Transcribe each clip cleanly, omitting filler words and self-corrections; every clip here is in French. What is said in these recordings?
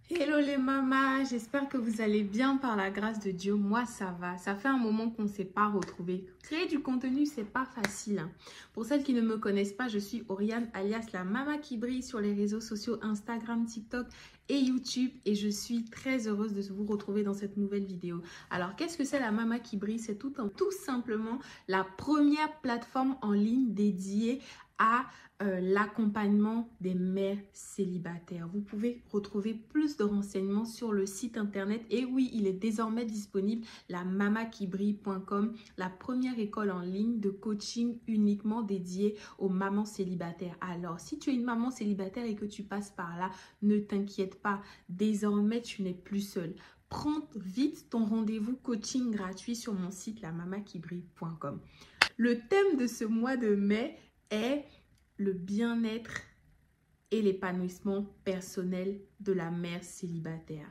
Hello les mamas, j'espère que vous allez bien par la grâce de Dieu. Moi ça va, ça fait un moment qu'on ne s'est pas retrouvés. Créer du contenu c'est pas facile, hein. Pour celles qui ne me connaissent pas, je suis Oriane alias la Mama qui brille sur les réseaux sociaux Instagram, TikTok et YouTube et je suis très heureuse de vous retrouver dans cette nouvelle vidéo. Alors qu'est-ce que c'est la Mama qui brille? C'est tout simplement la première plateforme en ligne dédiée à l'accompagnement des mères célibataires. Vous pouvez retrouver plus de renseignements sur le site internet. Et oui, il est désormais disponible, la mamaquibrille.com, la première école en ligne de coaching uniquement dédiée aux mamans célibataires. Alors, si tu es une maman célibataire et que tu passes par là, ne t'inquiète pas. Désormais, tu n'es plus seule. Prends vite ton rendez-vous coaching gratuit sur mon site, la mamaquibrille.com. Le thème de ce mois de mai est le bien-être et l'épanouissement personnel de la mère célibataire.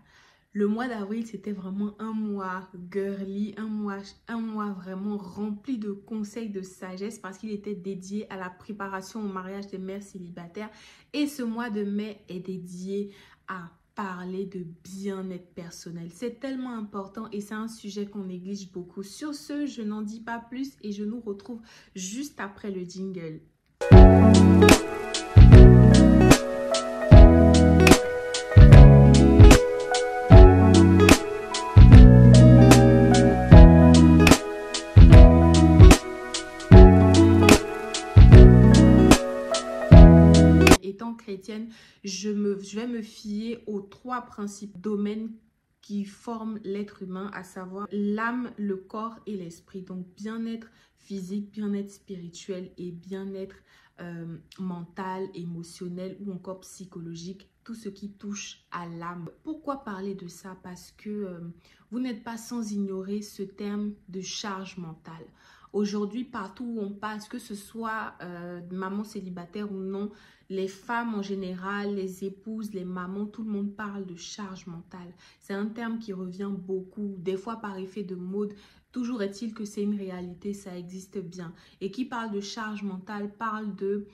Le mois d'avril, c'était vraiment un mois girly, un mois vraiment rempli de conseils de sagesse parce qu'il était dédié à la préparation au mariage des mères célibataires. Et ce mois de mai est dédié à parler de bien-être personnel. C'est tellement important et c'est un sujet qu'on néglige beaucoup. Sur ce, je n'en dis pas plus et je nous retrouve juste après le jingle. Étant chrétienne, je vais me fier aux trois principaux domaines qui forment l'être humain, à savoir l'âme, le corps et l'esprit. Donc bien-être physique, bien-être spirituel et bien-être mental, émotionnel ou encore psychologique, tout ce qui touche à l'âme. Pourquoi parler de ça? Parce que vous n'êtes pas sans ignorer ce terme de charge mentale. Aujourd'hui, partout où on passe, que ce soit maman célibataire ou non, les femmes en général, les épouses, les mamans, tout le monde parle de charge mentale. C'est un terme qui revient beaucoup, des fois par effet de mode. Toujours est-il que c'est une réalité, ça existe bien. Et qui parle de charge mentale parle de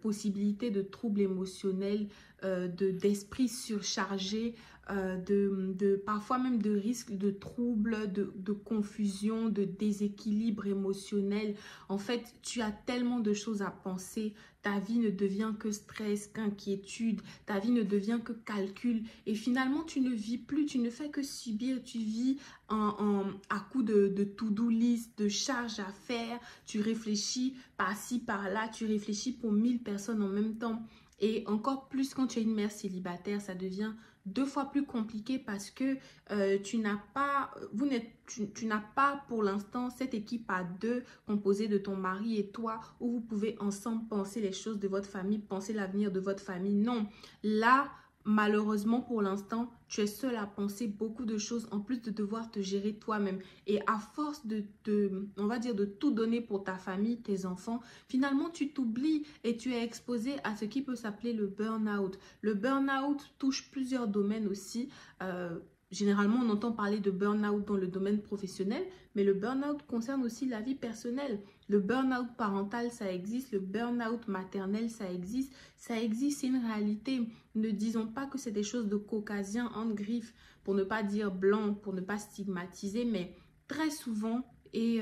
possibilité de troubles émotionnels, d'esprit surchargé, parfois même de risques de troubles, de confusion, de déséquilibre émotionnel. En fait, tu as tellement de choses à penser. Ta vie ne devient que stress, qu'inquiétude. Ta vie ne devient que calcul. Et finalement, tu ne vis plus, tu ne fais que subir. Tu vis à coup de to-do list, de charges à faire. Tu réfléchis par-ci, par-là. Tu réfléchis pour 1000 personnes en même temps. Et encore plus quand tu es une mère célibataire, ça devient 2 fois plus compliqué parce que tu n'as pas pour l'instant cette équipe à deux composée de ton mari et toi où vous pouvez ensemble penser les choses de votre famille, penser l'avenir de votre famille. Non, là, malheureusement pour l'instant, tu es seule à penser beaucoup de choses en plus de devoir te gérer toi-même. Et à force on va dire, de tout donner pour ta famille, tes enfants, finalement, tu t'oublies et tu es exposé à ce qui peut s'appeler le burn-out. Le burn-out touche plusieurs domaines aussi. Généralement, on entend parler de burn-out dans le domaine professionnel, mais le burn-out concerne aussi la vie personnelle. Le burn-out parental, ça existe. Le burn-out maternel, ça existe. Ça existe, c'est une réalité. Ne disons pas que c'est des choses de caucasiens en griffes, pour ne pas dire blanc, pour ne pas stigmatiser, mais très souvent et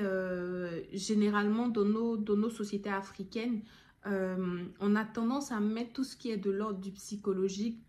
généralement dans nos sociétés africaines, on a tendance à mettre tout ce qui est de l'ordre du psychologique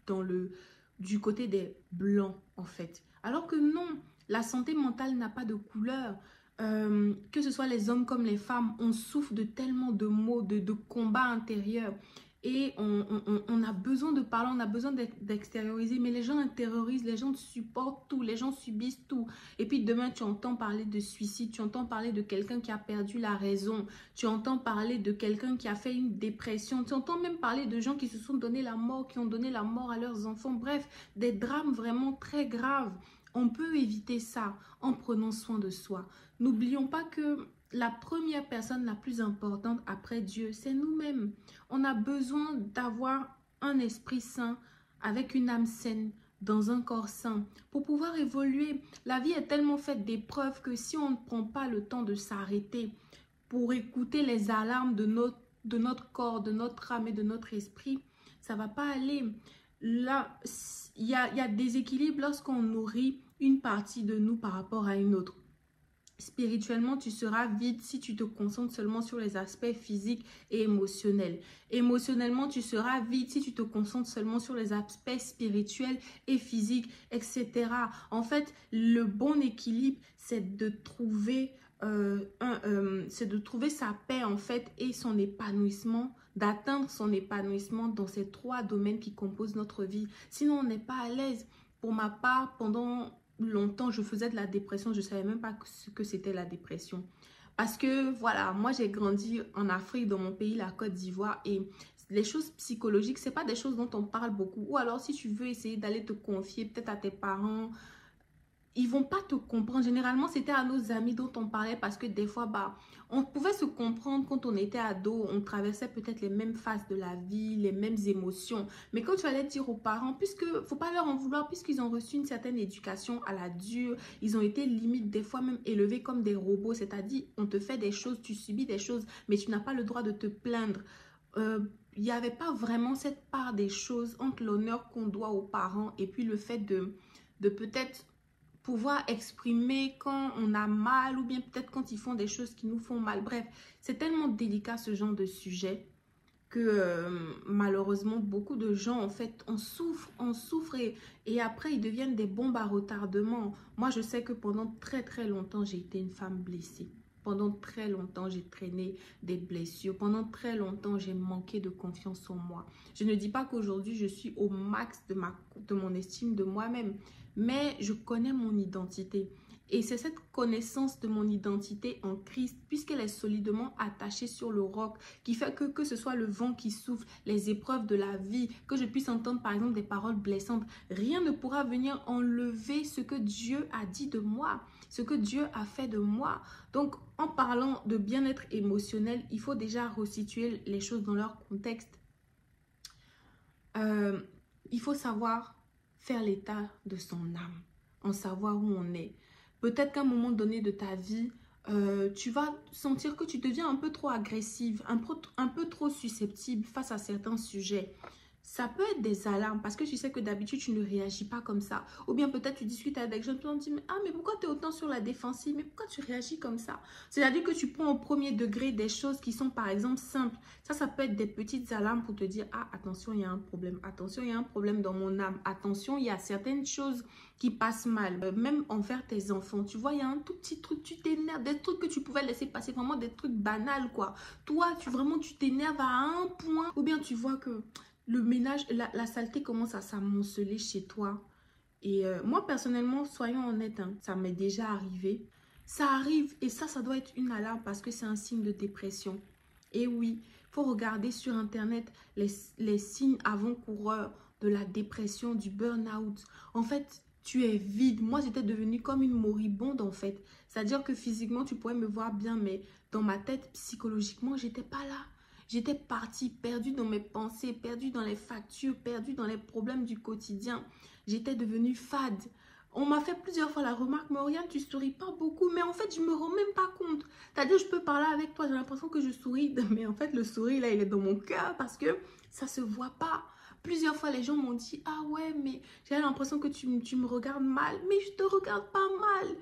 du côté des blancs en fait. Alors que non, la santé mentale n'a pas de couleur. Que ce soit les hommes comme les femmes, on souffre de tellement de maux, de combats intérieurs. Et on a besoin de parler, on a besoin d'extérioriser. Mais les gens intériorisent, les gens supportent tout, les gens subissent tout. Et puis demain, tu entends parler de suicide, tu entends parler de quelqu'un qui a perdu la raison, tu entends parler de quelqu'un qui a fait une dépression, tu entends même parler de gens qui se sont donné la mort, qui ont donné la mort à leurs enfants. Bref, des drames vraiment très graves. On peut éviter ça en prenant soin de soi. N'oublions pas que la première personne la plus importante après Dieu, c'est nous-mêmes. On a besoin d'avoir un esprit sain avec une âme saine dans un corps sain pour pouvoir évoluer. La vie est tellement faite d'épreuves que si on ne prend pas le temps de s'arrêter pour écouter les alarmes de notre corps, de notre âme et de notre esprit, ça ne va pas aller. là, il y a des équilibres lorsqu'on nourrit une partie de nous par rapport à une autre. Spirituellement, tu seras vide si tu te concentres seulement sur les aspects physiques et émotionnels. Émotionnellement, tu seras vide si tu te concentres seulement sur les aspects spirituels et physiques, etc. En fait, le bon équilibre, c'est de trouver sa paix en fait et son épanouissement, d'atteindre son épanouissement dans ces 3 domaines qui composent notre vie. Sinon, on n'est pas à l'aise. Pour ma part, pendant longtemps, je faisais de la dépression. Je ne savais même pas ce que c'était la dépression. Parce que, voilà, moi, j'ai grandi en Afrique, dans mon pays, la Côte d'Ivoire. Et les choses psychologiques, ce n'est pas des choses dont on parle beaucoup. Ou alors, si tu veux essayer d'aller te confier peut-être à tes parents, ils vont pas te comprendre. Généralement, c'était à nos amis dont on parlait parce que des fois, on pouvait se comprendre quand on était ado. On traversait peut-être les mêmes phases de la vie, les mêmes émotions. Mais quand tu allais dire aux parents, puisque faut pas leur en vouloir, puisqu'ils ont reçu une certaine éducation à la dure, ils ont été limite des fois même élevés comme des robots. C'est-à-dire, on te fait des choses, tu subis des choses, mais tu n'as pas le droit de te plaindre. Il n'y avait pas vraiment cette part des choses entre l'honneur qu'on doit aux parents et puis le fait de peut-être pouvoir exprimer quand on a mal ou bien peut-être quand ils font des choses qui nous font mal. Bref, c'est tellement délicat ce genre de sujet que malheureusement beaucoup de gens en fait on souffre et après ils deviennent des bombes à retardement. Moi je sais que pendant très longtemps j'ai été une femme blessée. Pendant très longtemps, j'ai traîné des blessures. Pendant très longtemps, j'ai manqué de confiance en moi. Je ne dis pas qu'aujourd'hui, je suis au max de mon estime de moi-même. Mais je connais mon identité. Et c'est cette connaissance de mon identité en Christ, puisqu'elle est solidement attachée sur le roc, qui fait que ce soit le vent qui souffle, les épreuves de la vie, que je puisse entendre par exemple des paroles blessantes, rien ne pourra venir enlever ce que Dieu a dit de moi, ce que Dieu a fait de moi. Donc, en parlant de bien-être émotionnel, il faut déjà resituer les choses dans leur contexte. Il faut savoir faire l'état de son âme, en savoir où on est. Peut-être qu'à un moment donné de ta vie, tu vas sentir que tu deviens un peu trop agressive, un peu trop susceptible face à certains sujets. Ça peut être des alarmes parce que tu sais que d'habitude, tu ne réagis pas comme ça. Ou bien peut-être tu discutes avec des gens, tu te dis, mais pourquoi tu es autant sur la défensive? Mais pourquoi tu réagis comme ça? C'est-à-dire que tu prends au premier degré des choses qui sont par exemple simples. Ça peut être des petites alarmes pour te dire, ah, attention, il y a un problème. Attention, il y a un problème dans mon âme. Attention, il y a certaines choses qui passent mal. Même envers tes enfants. Tu vois, il y a un tout petit truc, tu t'énerves. Des trucs que tu pouvais laisser passer, vraiment des trucs banals, quoi. Toi, tu t'énerves à un point. Ou bien tu vois que le ménage, la saleté commence à s'amonceler chez toi. Et moi, personnellement, soyons honnêtes, hein, ça m'est déjà arrivé. Ça arrive et ça doit être une alarme parce que c'est un signe de dépression. Et oui, il faut regarder sur Internet les signes avant-coureurs de la dépression, du burn-out. En fait, tu es vide. Moi, j'étais devenue comme une moribonde, en fait. C'est-à-dire que physiquement, tu pourrais me voir bien, mais dans ma tête, psychologiquement, j'étais pas là. J'étais partie, perdue dans mes pensées, perdue dans les factures, perdue dans les problèmes du quotidien. J'étais devenue fade. On m'a fait plusieurs fois la remarque, mais Oriane, tu souris pas beaucoup. Mais en fait, je me rends même pas compte. C'est-à-dire, je peux parler avec toi, j'ai l'impression que je souris. Mais en fait, le sourire, là, il est dans mon cœur parce que ça se voit pas. Plusieurs fois, les gens m'ont dit, ah ouais, mais j'ai l'impression que tu me regardes mal. Mais je te regarde pas mal.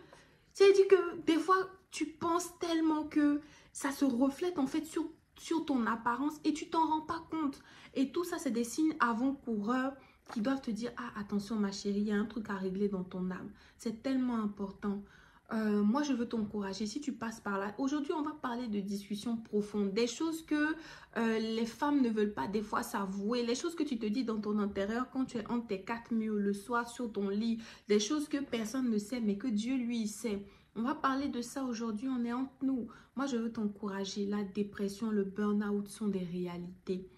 C'est-à-dire que des fois, tu penses tellement que ça se reflète en fait sur ton apparence et tu t'en rends pas compte. Et tout ça, c'est des signes avant-coureurs qui doivent te dire, ah, attention ma chérie, il y a un truc à régler dans ton âme. C'est tellement important. Moi, je veux t'encourager si tu passes par là. Aujourd'hui, on va parler de discussions profondes, des choses que les femmes ne veulent pas des fois s'avouer, les choses que tu te dis dans ton intérieur quand tu es entre tes 4 murs le soir sur ton lit, des choses que personne ne sait mais que Dieu lui sait. On va parler de ça aujourd'hui, on est entre nous. Moi, je veux t'encourager. La dépression, le burn-out sont des réalités.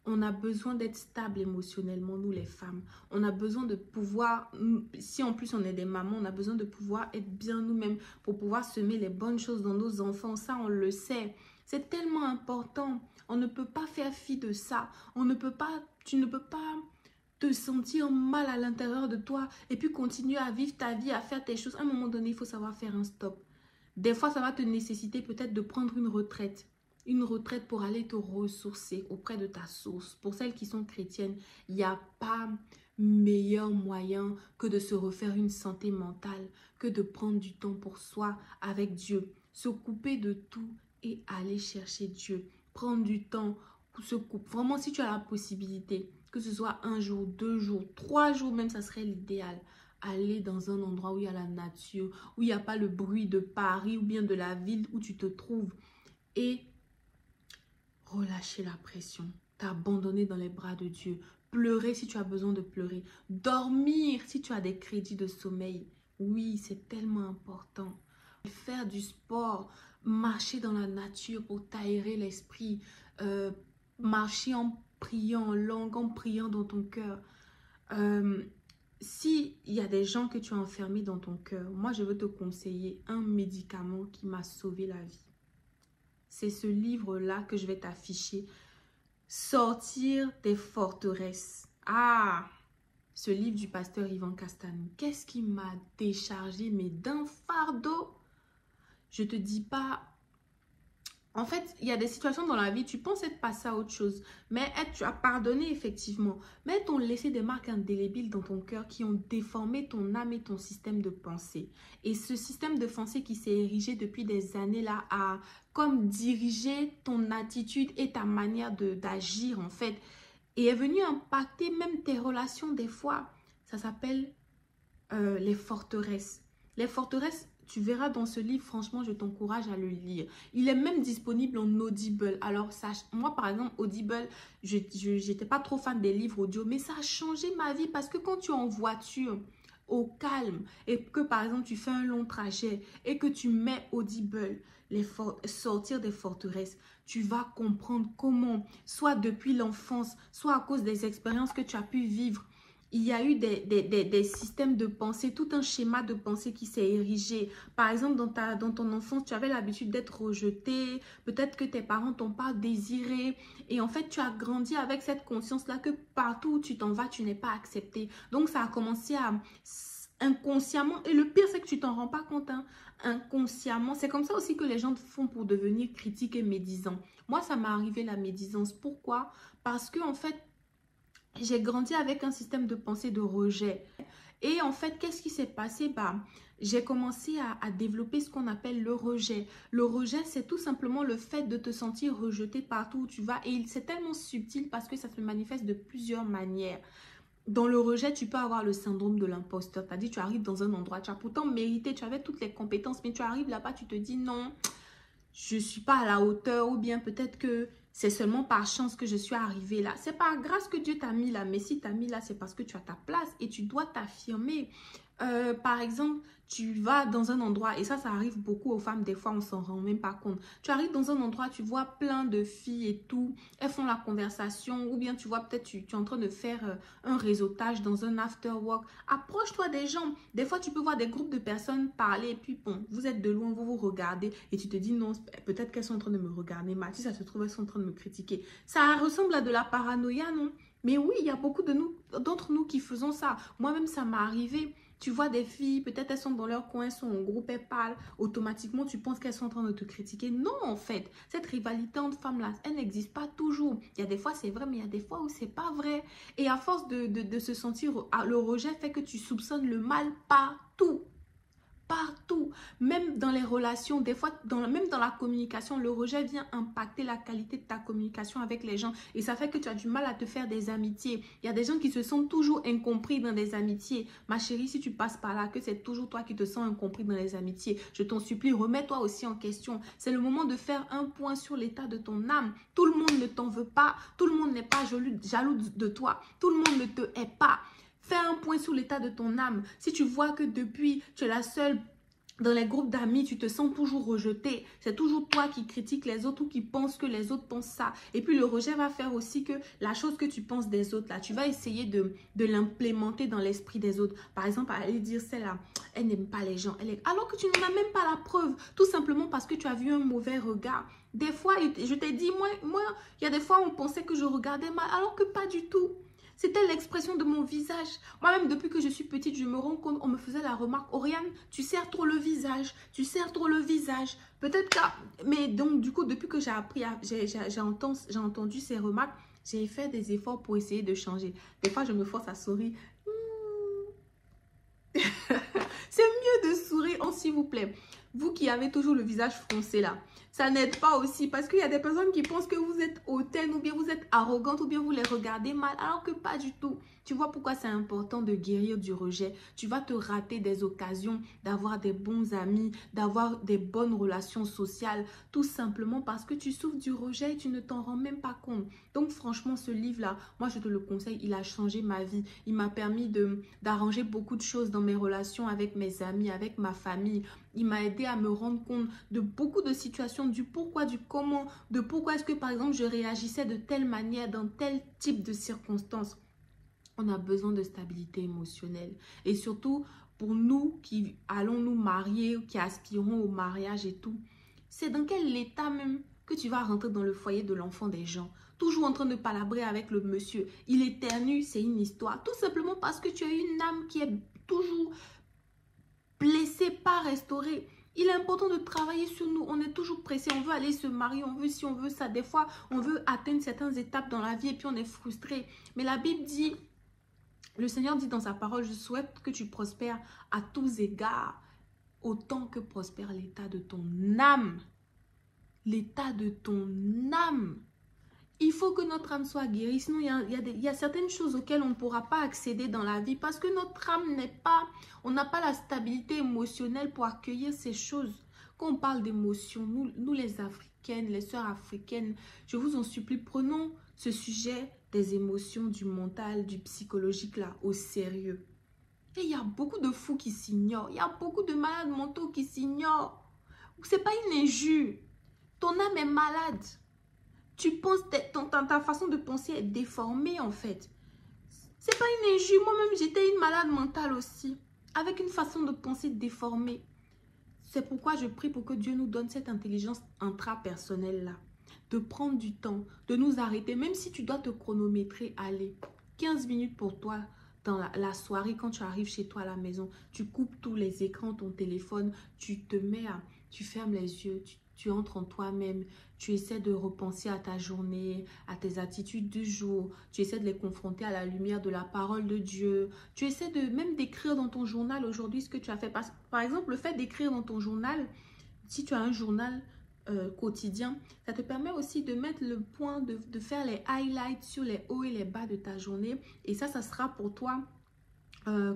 On a besoin d'être stable émotionnellement, nous les femmes. On a besoin de pouvoir, si en plus on est des mamans, on a besoin de pouvoir être bien nous-mêmes pour pouvoir semer les bonnes choses dans nos enfants. Ça, on le sait. C'est tellement important. On ne peut pas faire fi de ça. Tu ne peux pas te sentir mal à l'intérieur de toi et puis continuer à vivre ta vie, à faire tes choses. À un moment donné, il faut savoir faire un stop. Des fois, ça va te nécessiter peut-être de prendre une retraite. Une retraite pour aller te ressourcer auprès de ta source. Pour celles qui sont chrétiennes, il n'y a pas meilleur moyen que de se refaire une santé mentale, que de prendre du temps pour soi avec Dieu. Se couper de tout et aller chercher Dieu. Prendre du temps pour se couper. Vraiment, si tu as la possibilité, que ce soit 1 jour, 2 jours, 3 jours même, ça serait l'idéal. Aller dans un endroit où il y a la nature, où il n'y a pas le bruit de Paris ou bien de la ville où tu te trouves. Et relâcher la pression, t'abandonner dans les bras de Dieu, pleurer si tu as besoin de pleurer, dormir si tu as des crédits de sommeil. Oui, c'est tellement important. Faire du sport, marcher dans la nature pour t'aérer l'esprit, marcher en priant en langue, en priant dans ton cœur. S'il y a des gens que tu as enfermés dans ton cœur, moi je veux te conseiller un médicament qui m'a sauvé la vie. C'est ce livre-là que je vais t'afficher. Sortir des forteresses. Ah, ce livre du pasteur Yvan Castanou. Qu'est-ce qui m'a déchargé, mais d'un fardeau? Je te dis pas... En fait, il y a des situations dans la vie, tu penses être passé à autre chose, mais tu as pardonné effectivement, mais elles t'ont laissé des marques indélébiles dans ton cœur qui ont déformé ton âme et ton système de pensée. Et ce système de pensée qui s'est érigé depuis des années là a comme dirigé ton attitude et ta manière d'agir en fait, et est venu impacter même tes relations des fois. Ça s'appelle les forteresses. Les forteresses, tu verras dans ce livre, franchement, je t'encourage à le lire. Il est même disponible en Audible. Alors, moi, par exemple, Audible, je n'étais pas trop fan des livres audio, mais ça a changé ma vie parce que quand tu es en voiture, au calme, et que, par exemple, tu fais un long trajet et que tu mets Audible, sortir des forteresses, tu vas comprendre comment, soit depuis l'enfance, soit à cause des expériences que tu as pu vivre, il y a eu des systèmes de pensée, tout un schéma de pensée qui s'est érigé. Par exemple, dans ton enfance, tu avais l'habitude d'être rejeté. Peut-être que tes parents t'ont pas désiré. Et en fait, tu as grandi avec cette conscience-là que partout où tu t'en vas, tu n'es pas accepté. Donc, ça a commencé à inconsciemment. Et le pire, c'est que tu t'en rends pas compte. Hein, inconsciemment. C'est comme ça aussi que les gens font pour devenir critiques et médisants. Moi, ça m'est arrivé la médisance. Pourquoi? Parce que en fait, j'ai grandi avec un système de pensée de rejet. Et en fait, qu'est-ce qui s'est passé? J'ai commencé à développer ce qu'on appelle le rejet. Le rejet, c'est tout simplement le fait de te sentir rejeté partout où tu vas. Et c'est tellement subtil parce que ça se manifeste de plusieurs manières. Dans le rejet, tu peux avoir le syndrome de l'imposteur. Tu arrives dans un endroit, tu as pourtant mérité, tu avais toutes les compétences, mais tu arrives là-bas, tu te dis non, je ne suis pas à la hauteur, ou bien peut-être que c'est seulement par chance que je suis arrivée là. C'est par grâce que Dieu t'a mis là. Mais si t'as mis là, c'est parce que tu as ta place et tu dois t'affirmer. Par exemple, tu vas dans un endroit, et ça arrive beaucoup aux femmes, des fois on s'en rend même pas compte. Tu arrives dans un endroit, tu vois plein de filles et tout, elles font la conversation, ou bien tu vois peut-être tu es en train de faire un réseautage dans un after work. Approche-toi des gens. Des fois tu peux voir des groupes de personnes parler et puis bon, vous êtes de loin, vous vous regardez et tu te dis non, peut-être qu'elles sont en train de me regarder mal. Si ça se trouve, elles sont en train de me critiquer. Ça ressemble à de la paranoïa, non? Mais oui, il y a beaucoup d'entre nous qui faisons ça. Moi-même, ça m'est arrivé. Tu vois des filles, peut-être elles sont dans leur coin, elles sont en groupe, elles parlent. Automatiquement, tu penses qu'elles sont en train de te critiquer. Non, en fait, cette rivalité entre femmes-là, elle n'existe pas toujours. Il y a des fois, c'est vrai, mais il y a des fois où c'est pas vrai. Et à force de se sentir, le rejet fait que tu soupçonnes le mal partout. Partout, même dans les relations, des fois, même dans la communication, le rejet vient impacter la qualité de ta communication avec les gens et ça fait que tu as du mal à te faire des amitiés. Il y a des gens qui se sentent toujours incompris dans des amitiés. Ma chérie, si tu passes par là, que c'est toujours toi qui te sens incompris dans les amitiés, je t'en supplie, remets-toi aussi en question. C'est le moment de faire un point sur l'état de ton âme. Tout le monde ne t'en veut pas, tout le monde n'est pas jaloux de toi, tout le monde ne te hait pas. Fais un point sur l'état de ton âme. Si tu vois que depuis, tu es la seule dans les groupes d'amis, tu te sens toujours rejeté. C'est toujours toi qui critiques les autres ou qui penses que les autres pensent ça. Et puis le rejet va faire aussi que la chose que tu penses des autres, là, tu vas essayer de l'implémenter dans l'esprit des autres. Par exemple, aller dire celle-là, elle n'aime pas les gens. Alors que tu n'en as même pas la preuve. Tout simplement parce que tu as vu un mauvais regard. Des fois, je t'ai dit, moi, il y a des fois où on pensait que je regardais mal, alors que pas du tout. C'était l'expression de mon visage. Moi-même, depuis que je suis petite, je me rends compte, on me faisait la remarque, Oriane, tu serres trop le visage, tu serres trop le visage. Peut-être que... Mais donc, du coup, depuis que j'ai appris, j'ai entendu ces remarques, j'ai fait des efforts pour essayer de changer. Des fois, je me force à sourire. C'est mieux de sourire, s'il vous plaît. Vous qui avez toujours le visage froncé là, ça n'aide pas aussi parce qu'il y a des personnes qui pensent que vous êtes hautaine ou bien vous êtes arrogante ou bien vous les regardez mal alors que pas du tout. Tu vois pourquoi c'est important de guérir du rejet. Tu vas te rater des occasions d'avoir des bons amis, d'avoir des bonnes relations sociales, tout simplement parce que tu souffres du rejet et tu ne t'en rends même pas compte. Donc franchement, ce livre-là, moi je te le conseille, il a changé ma vie. Il m'a permis d'arranger beaucoup de choses dans mes relations avec mes amis, avec ma famille. Il m'a aidé à me rendre compte de beaucoup de situations, du pourquoi, du comment, de pourquoi est-ce que par exemple je réagissais de telle manière dans tel type de circonstances. On a besoin de stabilité émotionnelle et surtout pour nous qui allons nous marier, qui aspirons au mariage et tout, c'est dans quel état même que tu vas rentrer dans le foyer de l'enfant des gens, toujours en train de palabrer avec le monsieur. Il éternue, c'est une histoire, tout simplement parce que tu as une âme qui est toujours blessé, pas restauré. Il est important de travailler sur nous. On est toujours pressé. On veut aller se marier. On veut si on veut ça. Des fois, on veut atteindre certaines étapes dans la vie et puis on est frustré. Mais la Bible dit, le Seigneur dit dans sa parole, je souhaite que tu prospères à tous égards, autant que prospère l'état de ton âme. L'état de ton âme. Il faut que notre âme soit guérie, sinon il y a certaines choses auxquelles on ne pourra pas accéder dans la vie parce que notre âme n'est pas, on n'a pas la stabilité émotionnelle pour accueillir ces choses. Quand on parle d'émotions, nous les Africaines, les sœurs africaines, je vous en supplie, prenons ce sujet des émotions, du mental, du psychologique là au sérieux. Et il y a beaucoup de fous qui s'ignorent, il y a beaucoup de malades mentaux qui s'ignorent. C'est pas une injure, ton âme est malade. Tu penses, ta façon de penser est déformée en fait. C'est pas une injure. Moi-même, j'étais une malade mentale aussi. Avec une façon de penser déformée. C'est pourquoi je prie pour que Dieu nous donne cette intelligence intrapersonnelle-là. De prendre du temps, de nous arrêter. Même si tu dois te chronométrer, allez, 15 minutes pour toi dans la soirée quand tu arrives chez toi à la maison. Tu coupes tous les écrans, ton téléphone. Tu te mets à... Tu fermes les yeux, tu entres en toi-même, tu essaies de repenser à ta journée, à tes attitudes du jour, tu essaies de les confronter à la lumière de la parole de Dieu, tu essaies de même d'écrire dans ton journal aujourd'hui ce que tu as fait. Par exemple, le fait d'écrire dans ton journal, si tu as un journal quotidien, ça te permet aussi de mettre le point, de faire les highlights sur les hauts et les bas de ta journée et ça sera pour toi...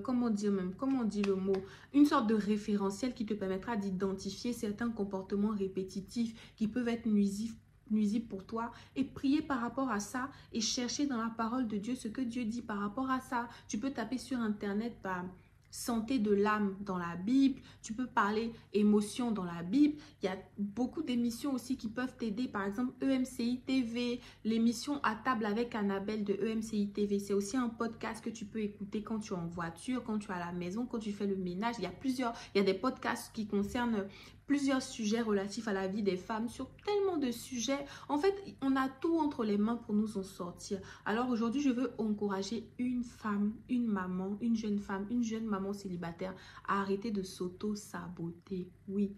comment on dit le mot, une sorte de référentiel qui te permettra d'identifier certains comportements répétitifs qui peuvent être nuisibles pour toi et prier par rapport à ça et chercher dans la parole de Dieu ce que Dieu dit par rapport à ça. Tu peux taper sur internet santé de l'âme dans la Bible, tu peux parler émotion dans la Bible. Il y a beaucoup d'émissions aussi qui peuvent t'aider, par exemple EMCI TV, l'émission à table avec Annabelle de EMCI TV. C'est aussi un podcast que tu peux écouter quand tu es en voiture, quand tu es à la maison, quand tu fais le ménage. Il y a des podcasts qui concernent plusieurs sujets relatifs à la vie des femmes, sur tellement de sujets. En fait, on a tout entre les mains pour nous en sortir. Alors aujourd'hui, je veux encourager une femme, une maman, une jeune femme, une jeune maman célibataire à arrêter de s'auto-saboter. Oui,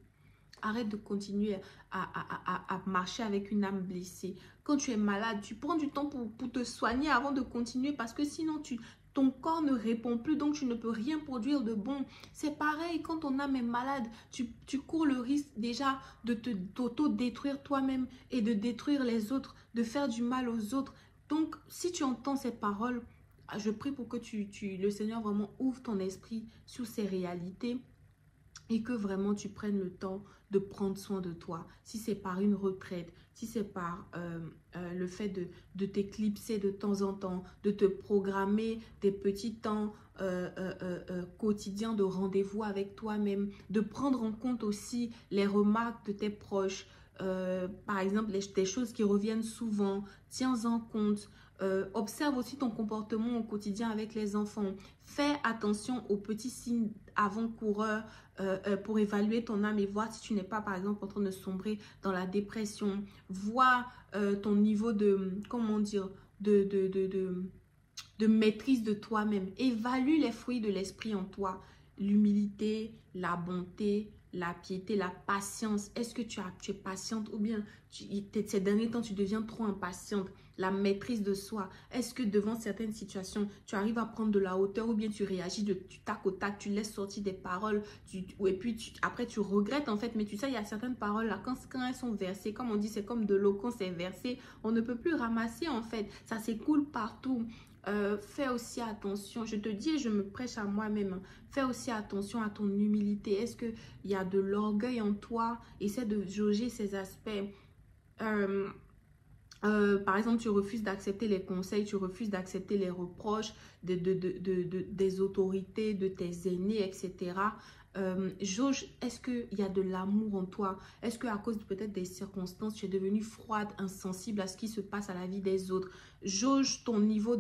arrête de continuer à marcher avec une âme blessée. Quand tu es malade, tu prends du temps pour te soigner avant de continuer parce que sinon ton corps ne répond plus, donc tu ne peux rien produire de bon. C'est pareil, quand ton âme est malade, tu cours le risque déjà de t'auto-détruire toi-même et de détruire les autres, de faire du mal aux autres. Donc, si tu entends ces paroles, je prie pour que le Seigneur vraiment ouvre ton esprit sur ces réalités et que vraiment tu prennes le temps de prendre soin de toi. Si c'est par une retraite, si c'est par le fait de t'éclipser de temps en temps, de te programmer des petits temps quotidiens de rendez-vous avec toi-même, de prendre en compte aussi les remarques de tes proches, par exemple des choses qui reviennent souvent, tiens-en compte. Observe aussi ton comportement au quotidien avec les enfants. Fais attention aux petits signes avant-coureurs pour évaluer ton âme et voir si tu n'es pas, par exemple, en train de sombrer dans la dépression. Vois ton niveau de, comment dire, de maîtrise de toi-même. Évalue les fruits de l'esprit en toi. L'humilité, la bonté, la piété, la patience. Est-ce que tu es patiente ou bien ces derniers temps, tu deviens trop impatiente? La maîtrise de soi. Est-ce que devant certaines situations, tu arrives à prendre de la hauteur ou bien tu réagis du tac au tac, tu laisses sortir des paroles et puis après tu regrettes en fait. Mais tu sais, il y a certaines paroles là, quand elles sont versées, comme on dit, c'est comme de l'eau, quand c'est versé, on ne peut plus ramasser en fait. Ça s'écoule partout. Fais aussi attention, je te dis et je me prêche à moi-même, hein. Fais aussi attention à ton humilité. Est-ce qu'il y a de l'orgueil en toi? Essaie de jauger ces aspects. Par exemple, tu refuses d'accepter les conseils, tu refuses d'accepter les reproches des autorités, de tes aînés, etc. Jauge, est-ce qu'il y a de l'amour en toi? Est-ce qu'à cause peut-être des circonstances, tu es devenue froide, insensible à ce qui se passe à la vie des autres? Jauge ton niveau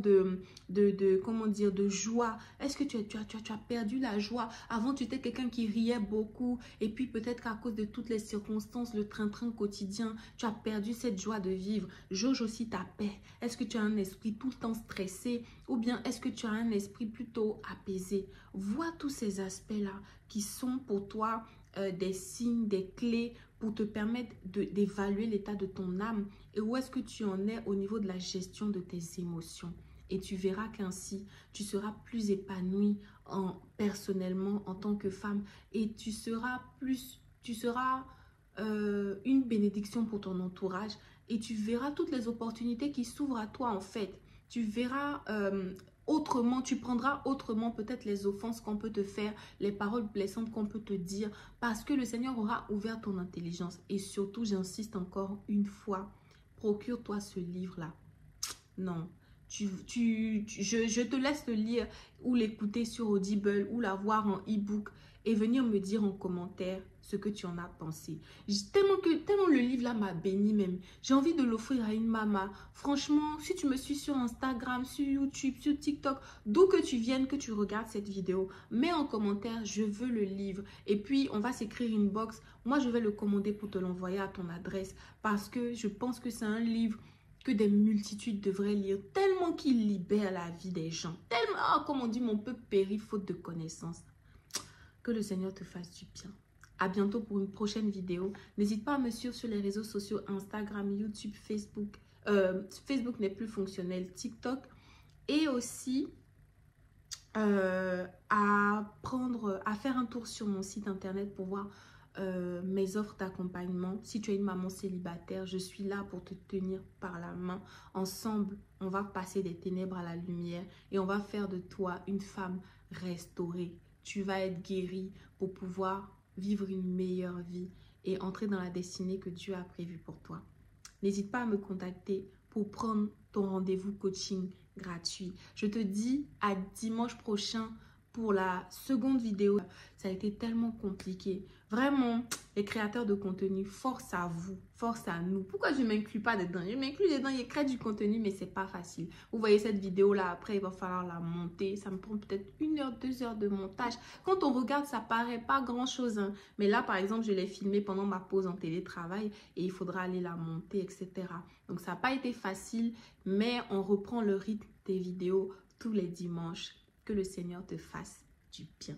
comment dire, de joie. Est-ce que tu as perdu la joie? Avant, tu étais quelqu'un qui riait beaucoup et puis peut-être qu'à cause de toutes les circonstances, le train-train quotidien, tu as perdu cette joie de vivre. Jauge aussi ta paix. Est-ce que tu as un esprit tout le temps stressé ou bien est-ce que tu as un esprit plutôt apaisé? Vois tous ces aspects-là qui sont pour toi des signes, des clés pour te permettre d'évaluer l'état de ton âme et où est-ce que tu en es au niveau de la gestion de tes émotions. Et tu verras qu'ainsi, tu seras plus épanouie personnellement en tant que femme et tu seras une bénédiction pour ton entourage et tu verras toutes les opportunités qui s'ouvrent à toi en fait. Tu verras autrement, tu prendras autrement peut-être les offenses qu'on peut te faire, les paroles blessantes qu'on peut te dire parce que le Seigneur aura ouvert ton intelligence. Et surtout, j'insiste encore une fois, procure-toi ce livre-là. Non, je te laisse le lire ou l'écouter sur Audible ou l'avoir en e-book et venir me dire en commentaire ce que tu en as pensé. Tellement le livre là m'a béni même. J'ai envie de l'offrir à une maman. Franchement, si tu me suis sur Instagram, sur YouTube, sur TikTok, d'où que tu viennes, que tu regardes cette vidéo, mets en commentaire, je veux le livre. Et puis, on va s'écrire une box. Moi, je vais le commander pour te l'envoyer à ton adresse parce que je pense que c'est un livre que des multitudes devraient lire, tellement qu'il libère la vie des gens. Tellement, comme on dit, mon peuple périt faute de connaissances. Que le Seigneur te fasse du bien. À bientôt pour une prochaine vidéo. N'hésite pas à me suivre sur les réseaux sociaux Instagram, YouTube, Facebook. Facebook n'est plus fonctionnel, TikTok. Et aussi à faire un tour sur mon site internet pour voir mes offres d'accompagnement. Si tu es une maman célibataire, je suis là pour te tenir par la main. Ensemble, on va passer des ténèbres à la lumière et on va faire de toi une femme restaurée. Tu vas être guérie pour pouvoir vivre une meilleure vie et entrer dans la destinée que Dieu a prévue pour toi. N'hésite pas à me contacter pour prendre ton rendez-vous coaching gratuit. Je te dis à dimanche prochain pour la seconde vidéo. Ça a été tellement compliqué. Vraiment, les créateurs de contenu, force à vous, force à nous. Pourquoi je ne m'inclus pas dedans? Je m'inclus dedans, je crée du contenu, mais c'est pas facile. Vous voyez cette vidéo-là, après, il va falloir la monter. Ça me prend peut-être 1 heure, 2 heures de montage. Quand on regarde, ça paraît pas grand-chose, hein. Mais là, par exemple, je l'ai filmé pendant ma pause en télétravail et il faudra aller la monter, etc. Donc, ça n'a pas été facile, mais on reprend le rythme des vidéos tous les dimanches. Que le Seigneur te fasse du bien.